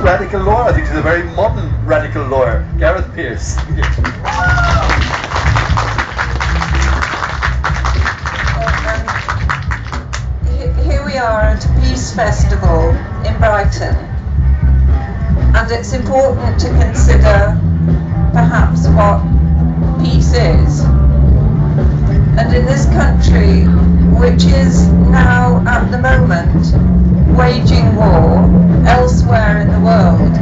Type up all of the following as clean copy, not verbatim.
radical lawyer. I think she's a very modern radical lawyer. Gareth Pierce. Here we are at a peace festival in Brighton, and it's important to consider perhaps what peace is. And in this country, which is now at the moment waging war elsewhere in the world,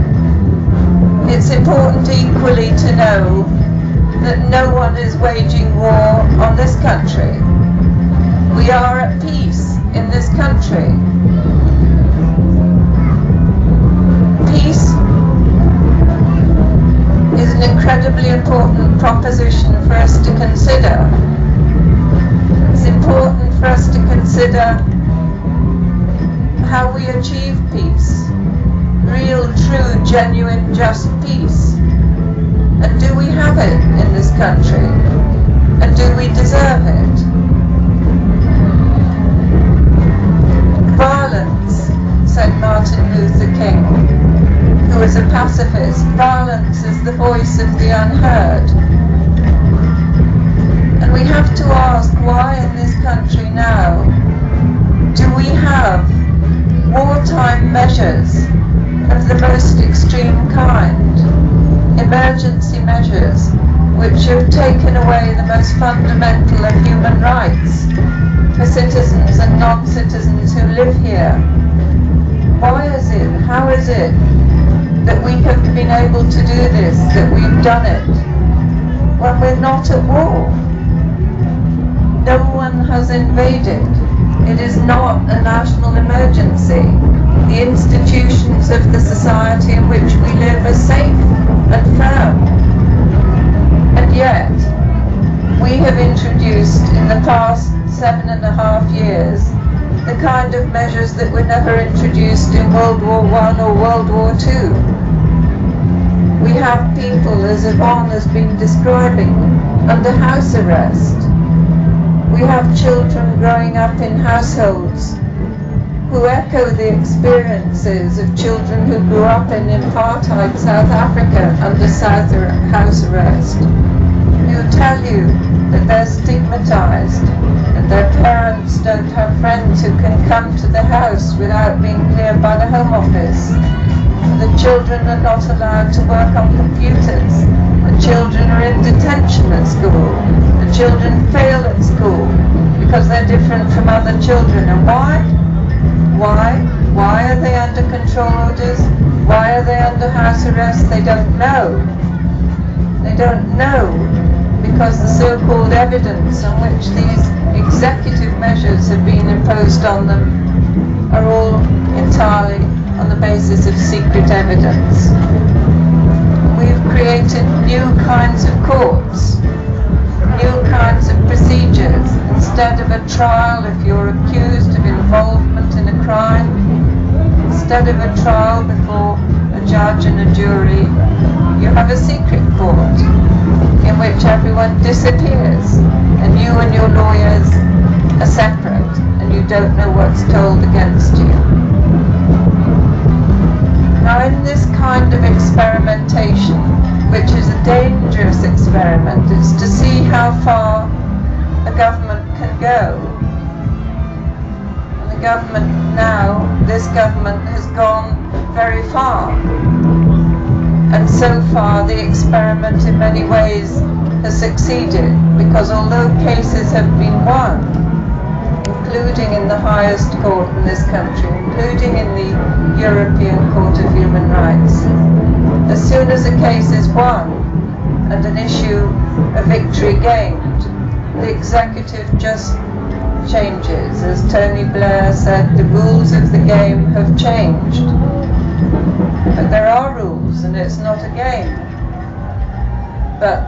it's important equally to know that no one is waging war on this country. We are at peace in this country. Peace is an incredibly important proposition for us to consider. It's important for us to consider how we achieve peace, real, true, genuine, just peace. And do we have it in this country? And do we deserve it? Violence, said Martin Luther King, who was a pacifist, violence is the voice of the unheard. And we have to ask why in this country now do we have wartime measures of the most extreme kind, emergency measures which have taken away the most fundamental of human rights for citizens and non-citizens who live here. Why is it, how is it that we have been able to do this, that we've done it, when we're not at war? No one has invaded. It is not a national emergency. The institutions of the society in which we live are safe and firm. And yet, we have introduced in the past 7.5 years the kind of measures that were never introduced in World War I or World War II. We have people, as Yvonne has been describing, under house arrest. We have children growing up in households who echo the experiences of children who grew up in apartheid South Africa under house arrest, who tell you that they're stigmatized, that their parents don't have friends who can come to the house without being cleared by the Home Office. The children are not allowed to work on computers. The children are in detention at school. The children fail at school because they're different from other children. And why? Why are they under control orders? Why are they under house arrest? They don't know. They don't know because the so-called evidence on which these executive measures have been imposed on them are all entirely on the basis of secret evidence. We've created new kinds of courts, new kinds of procedures. Instead of a trial if you're accused of involvement in a crime, instead of a trial before a judge and a jury, you have a secret court in which everyone disappears and you and your lawyers are separate and you don't know what's told against you. Now in this kind of experimentation, which is a dangerous experiment, it's to see how far a government can go. And the government now, this government has gone very far. And so far the experiment in many ways has succeeded, because although cases have been won, including in the highest court in this country, including in the European Court of Human Rights, as soon as a case is won and an issue, a victory gained, the executive just changes. As Tony Blair said, the rules of the game have changed. But there are rules and it's not a game. But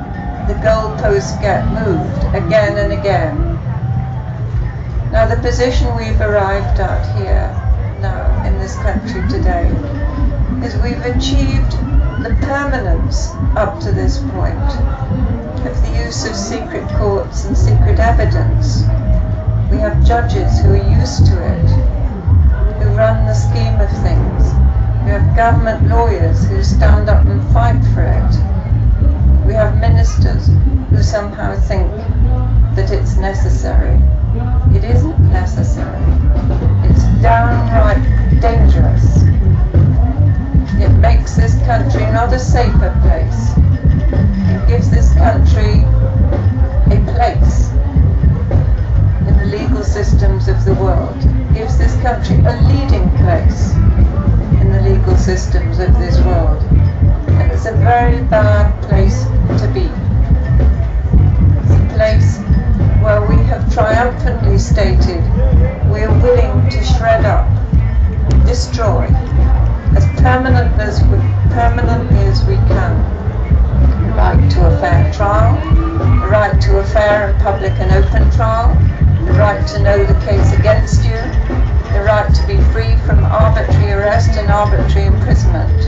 the goalposts get moved again and again. Now the position we've arrived at here now in this country today is we've achieved the permanence up to this point of the use of secret courts and secret evidence. We have judges who are used to it, who run the scheme of things, We have government lawyers who stand up and fight for it. We have ministers who somehow think that it's necessary. It isn't necessary. It's downright dangerous. It makes this country not a safer place. It gives this country a place in the legal systems of the world. It gives this country a leading place in the legal systems of this world. And it's a very bad place to be. It's a place where we have triumphantly stated we are willing to shred up, destroy, as permanently as we can, the right to a fair trial, the right to a fair and public and open trial, the right to know the case against you, the right to be free from arbitrary arrest and arbitrary imprisonment.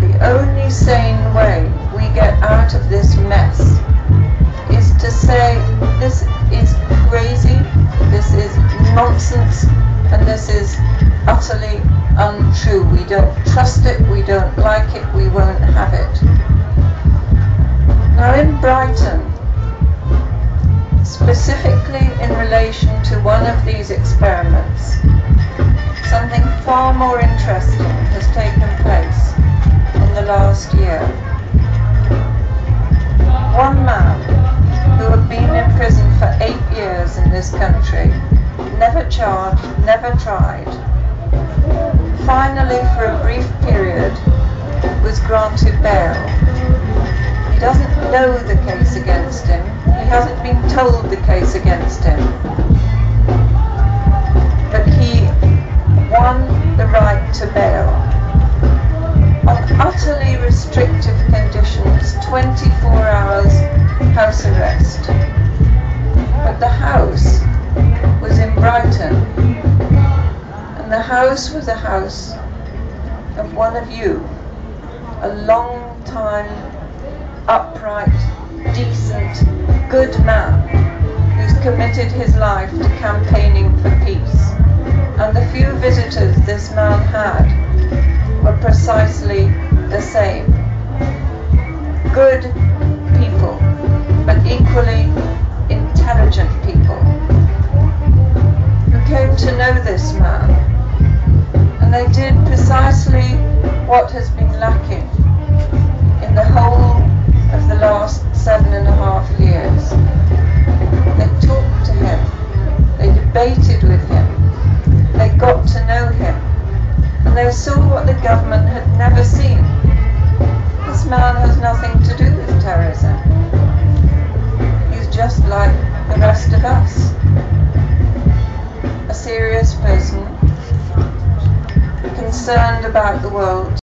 The only sane way we get out of this mess is to say this is crazy, this is nonsense, and this is utterly untrue. We don't trust it, we don't like it, we won't have it. Now in Brighton, specifically in relation to one of these experiments, something far more interesting has taken place in the last year. One man who had been in prison for 8 years in this country, never charged, never tried, finally for a brief period was granted bail. He doesn't know the case against him. He hasn't been told the case against him. But he won the right to bail on utterly restrictive conditions, 24 hours house arrest. But the house was in Brighton, and the house was a house of one of you, a long time, upright, decent, good man who's committed his life to campaigning for peace. And the few visitors this man had were precisely the same. Good people, but equally intelligent people, who came to know this man. And they did precisely what has been lacking in the whole of the last 7.5 years. They talked to him, they debated with him, they got to know him, and they saw what the government had never seen. This man has nothing to do with terrorism. He's just like the rest of us. A serious person, concerned about the world,